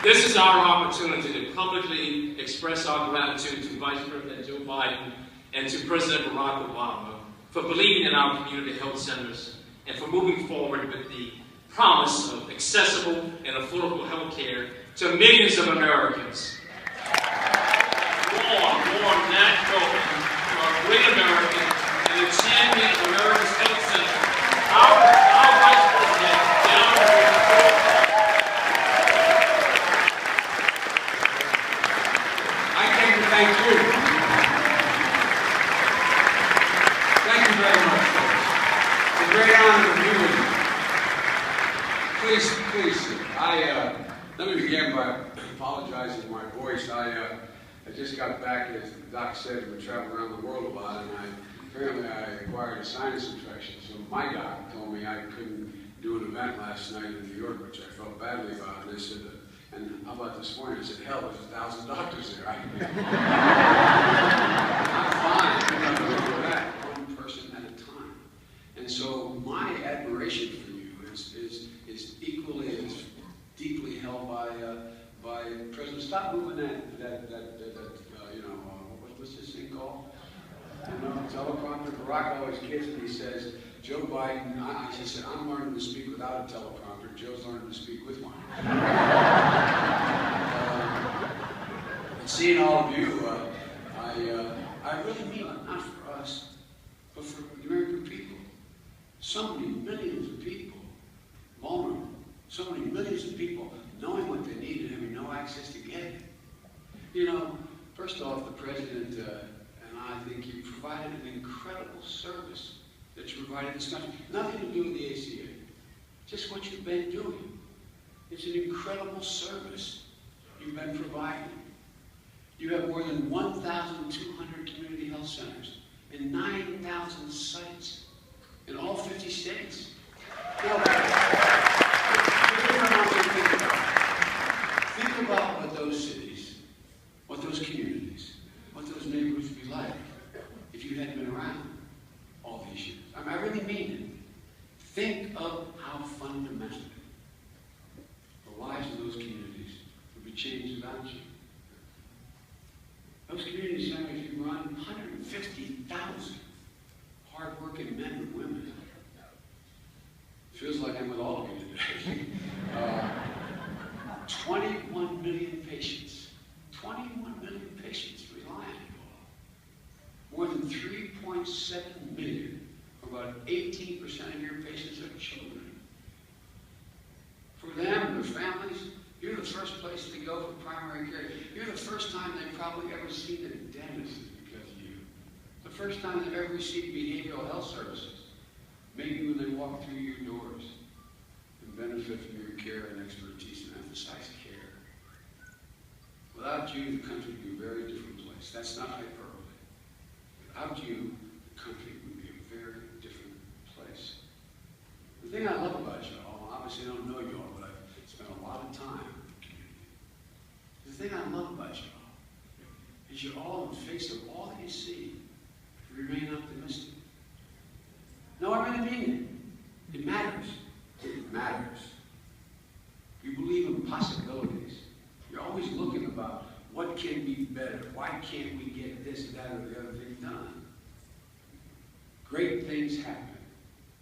This is our opportunity to publicly express our gratitude to Vice President Joe Biden and to President Barack Obama for believing in our community health centers and for moving forward with the promise of accessible and affordable health care to millions of Americans. Warm Nat Golden, our great American and the champion of America's health center, our Vice President, Thank you. Thank you very much, folks. It's a great honor to be with you. Please. Let me begin by apologizing for my voice. I just got back, as the doc said, we traveled around the world a lot, and apparently I acquired a sinus infection. So my doc told me I couldn't do an event last night in New York, which I felt badly about, and they said that. And how about this morning? I said, hell, there's 1,000 doctors there. I'm fine. I'm going to go back one person at a time. And so my admiration for you is equally as deeply held by President. Stop moving that what's this thing called? Teleprompter. Barack always kids me. He says, Joe Biden, he said, I'm learning to speak without a teleprompter. Joe's learning to speak with one. And seeing all of you, I really mean it, not for us, but for the American people. So many millions of people vulnerable. So many millions of people knowing what they need and having no access to get it. You know, first off, the President and I think you provided an incredible service that you provided this country. Nothing to do with the ACA. Just what you've been doing. It's an incredible service you've been providing. You have more than 1,200 community health centers and 9,000 sites in all 50 states. Now, think about what those cities, what those communities, what those neighborhoods would be like if you hadn't been around all these years. I mean, I really mean it. Think of how fundamentally the lives of those communities would be changed without you. Those community centers you run, 150,000 hard-working men and women. Feels like I'm with all of you today. 21 million patients. 21 million patients rely on you all. More than 3.7 million, about 18% of your patients are children. For them, their families, you're the first place they go for primary care. You're the first time they've probably ever seen a dentist because of you. The first time they've ever received behavioral health services. Maybe when they walk through your doors and benefit from your care and expertise and emphasize care. Without you, the country would be a very different place. That's not hyperbole. Without you, the country would be a very different place. The thing I love about y'all, obviously I don't know y'all, but I've spent a lot of time in the community. The thing I love about y'all is you're all in the face of all that you see, remain optimistic. No, I really mean it. It matters. It matters. You believe in possibilities. You're always looking about what can be better. Why can't we get this, that, or the other thing done? Great things happen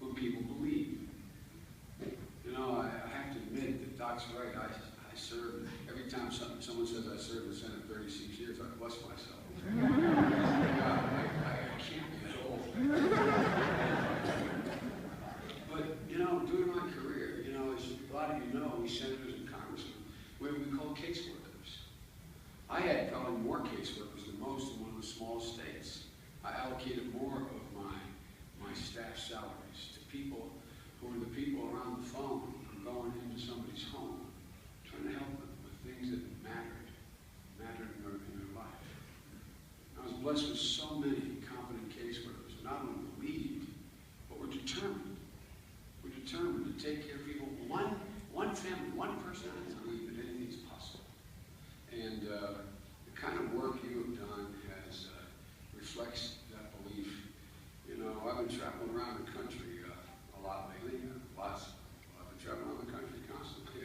when people believe. You know, I have to admit that Doc's right. I served, every time someone says I served in the Senate 36 years, I bless myself. I can't be that old. But, you know, during my career, you know, as a lot of you know, we senators and congressmen, we call caseworkers. I had probably more caseworkers than most in one of the smallest states. I allocated more of my staff salaries to people who were the people around the phone who were going into somebody's home, trying to help them with things that mattered in their life. I was blessed with so many competent caseworkers, not only believed, but were determined. We're determined to take care of people, one family, one person at a time, that anything is possible. And the kind of work you have done reflects that belief. You know, I've been traveling around the country a lot lately, I've been traveling around the country constantly.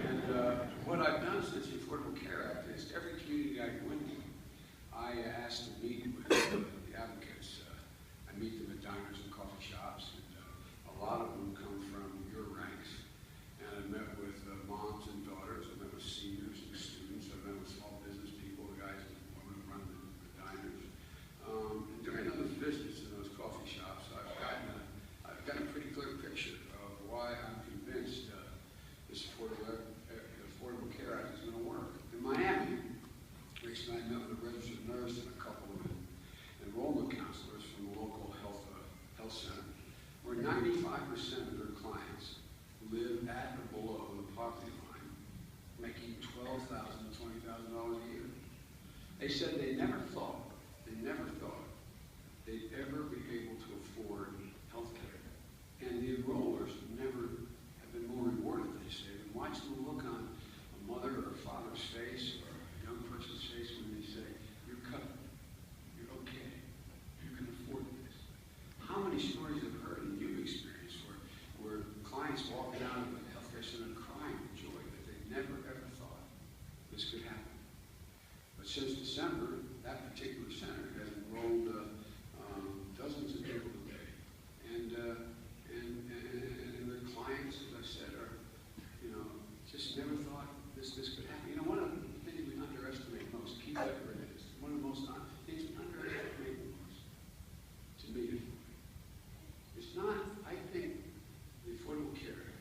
And what doctor's face or a young person's face when they say, you're covered, you're okay, you can afford this. How many stories I've heard and you've experienced where clients walking out of a healthcare center crying with joy that they never ever thought this could happen. But since December, that particular center has enrolled dozens of people a day. And their clients, as I said, are, just never thought this could happen. One of the things we underestimate most, keep that where it is, one of the most things we underestimate most, to me, it's not, I think, the Affordable Care Act,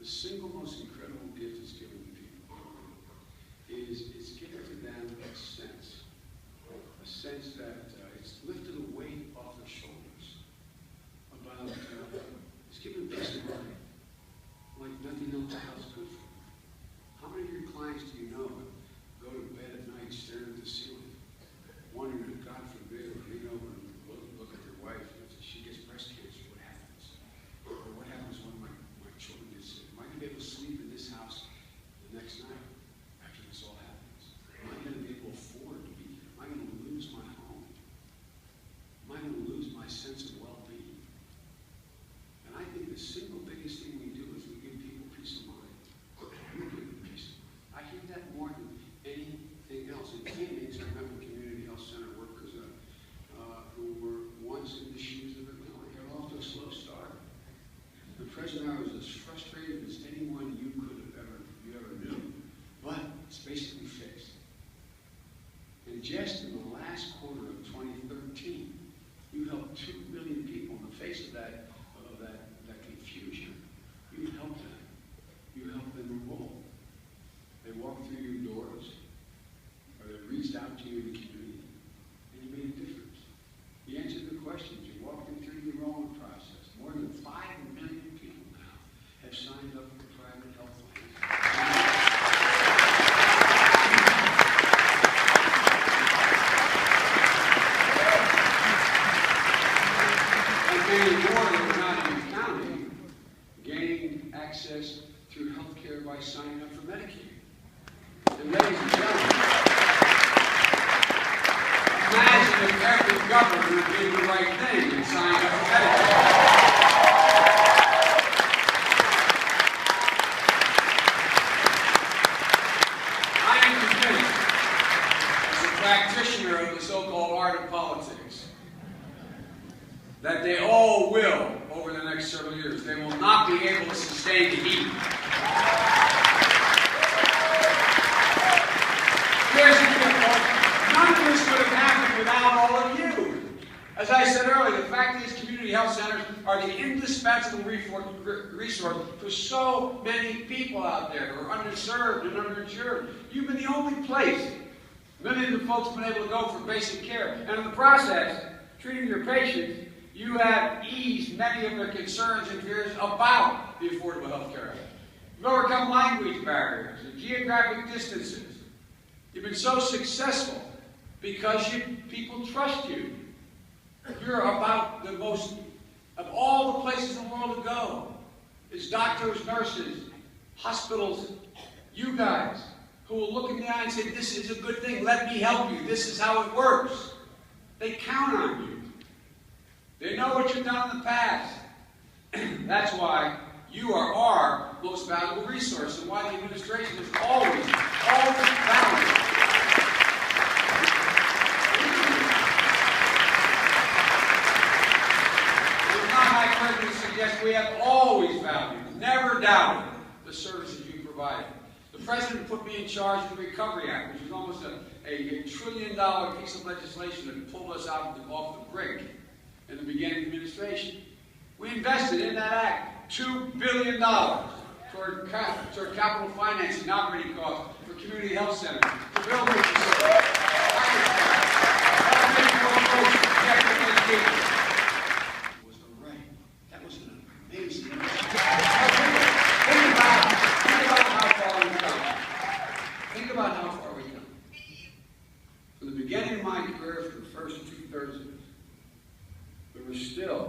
the single most incredible gift it's given to people is it's given to them a sense that it's lifted a weight off their shoulders about, it's given peace of mind, like nothing else good for them. How many of your clients do you know go to bed at night staring at the ceiling, wondering if, God forbid, or lean over and look at their wife, and if she gets breast cancer, what happens? Or what happens when my children get sick? Am I going to be able to sleep in this house the next night after this all happens? Am I going to be able to afford to be here? Am I going to lose my home? Am I going to lose my sense of well-being? And I think the single biggest thing we do is we give people peace of mind. We give them peace of mind. I hear that more than anything else. In Phoenix, I remember community health center workers who were once in the shoes of they got off to a slow start. The president was as frustrated as anyone you ever knew. But it's basically fixed. And just in the last quarter of 2013, you helped 2 million people in the face of that confusion. You helped them. You helped them enroll. They walked through your doors, or they reached out to you in the community, and you made a difference. You answered the questions. You walked them through the enrollment process. More than 5 million people now have signed up for private health plans. And more that we're not even counting, gaining access through health care by signing up for Medicaid. And ladies and gentlemen, imagine if every governor did the right thing and signed up for Medicaid. I am convinced, as a practitioner of the so-called art of politics, that they all will, over the next several years, they will not be able to sustain the heat. Here's the deal, folks. None of this would have happened without all of you. As I said earlier, the fact that these community health centers are the indispensable resource for so many people out there who are underserved and underinsured. You've been the only place millions of folks have been able to go for basic care. And in the process, treating your patients, you have eased many of their concerns and fears about the Affordable Health Care Act. You've overcome language barriers and geographic distances. You've been so successful because people trust you. You're about the most, of all the places in the world to go, is doctors, nurses, hospitals, you guys, who will look in the eye and say, this is a good thing, let me help you, this is how it works. They count on you. They know what you've done in the past. That's why you are our most valuable resource and why the administration is always valuable. It's not hyperbole to suggest we have always valued, never doubted the services you provided. The President put me in charge of the Recovery Act, which is almost a $1 trillion piece of legislation that pulled us off the brink in the beginning of the administration. We invested in that act $2 billion toward capital financing, operating costs for community health centers, to build new facilities. That was an amazing think about how far we've come. From the beginning of my career, for the first 2/3 of it, there was still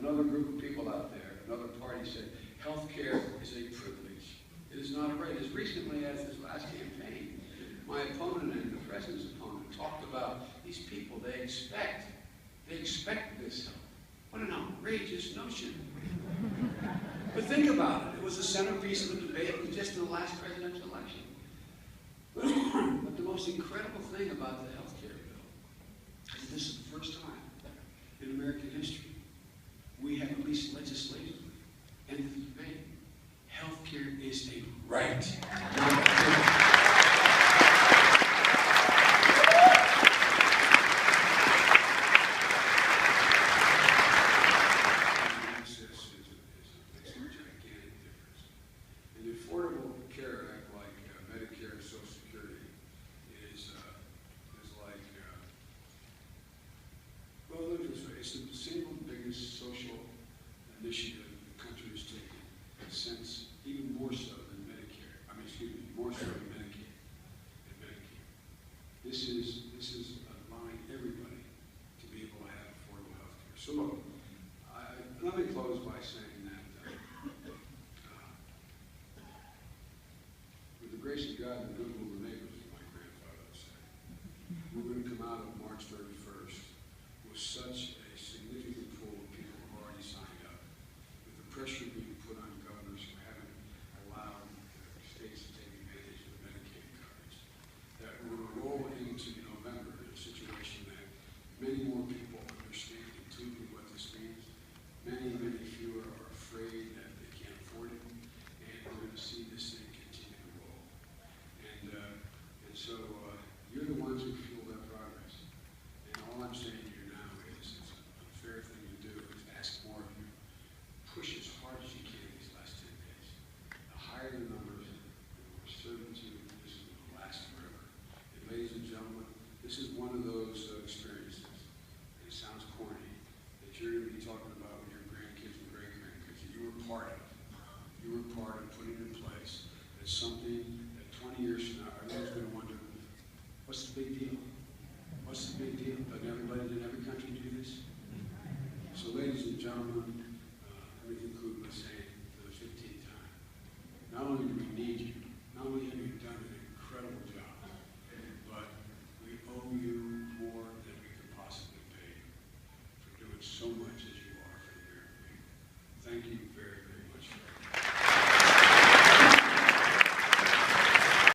another group of people out there, another party said, health care is a privilege. It is not a right. As recently as this last last campaign, my opponent and the president's opponent talked about these people, they expect this help. What an outrageous notion. But think about it. It was the centerpiece of the debate just in the last presidential election. But the most incredible thing about the health care bill is this is the first time in American history we have, at least legislatively, ended the debate. Health care is a right, not a privilege. It's the single biggest social initiative the country has taken since, even more so than Medicare. More so than Medicaid and Medicare. This is allowing everybody to be able to have affordable health care. So look, let me close by saying that with the grace of God and good will the neighbors, as my grandfather would say, we're going to come out of March 31st with such a significant pool of people who have already signed up, with the pressure being put on governors who haven't allowed states to take advantage of the Medicaid coverage, that we're going to roll into November in a situation that many more people understand intuitively what this means. Many fewer are afraid that they can't afford it, and we're going to see this thing continue to roll. And so you're the ones who fuel that progress. And all I'm saying to you now is it's a fair thing to do is ask more of you. Push as hard as you can these last 10 days. The higher the numbers, the more certainty this is going to last forever. And ladies and gentlemen, this is one of those experiences, and it sounds corny, that you're going to be talking about with your grandkids and great-grandkids that you were part of. You were part of putting in place. It's something that 20 years from now, everyone's going to wonder, what's the big deal? What's the big deal? Doesn't everybody in every country do this? So ladies and gentlemen,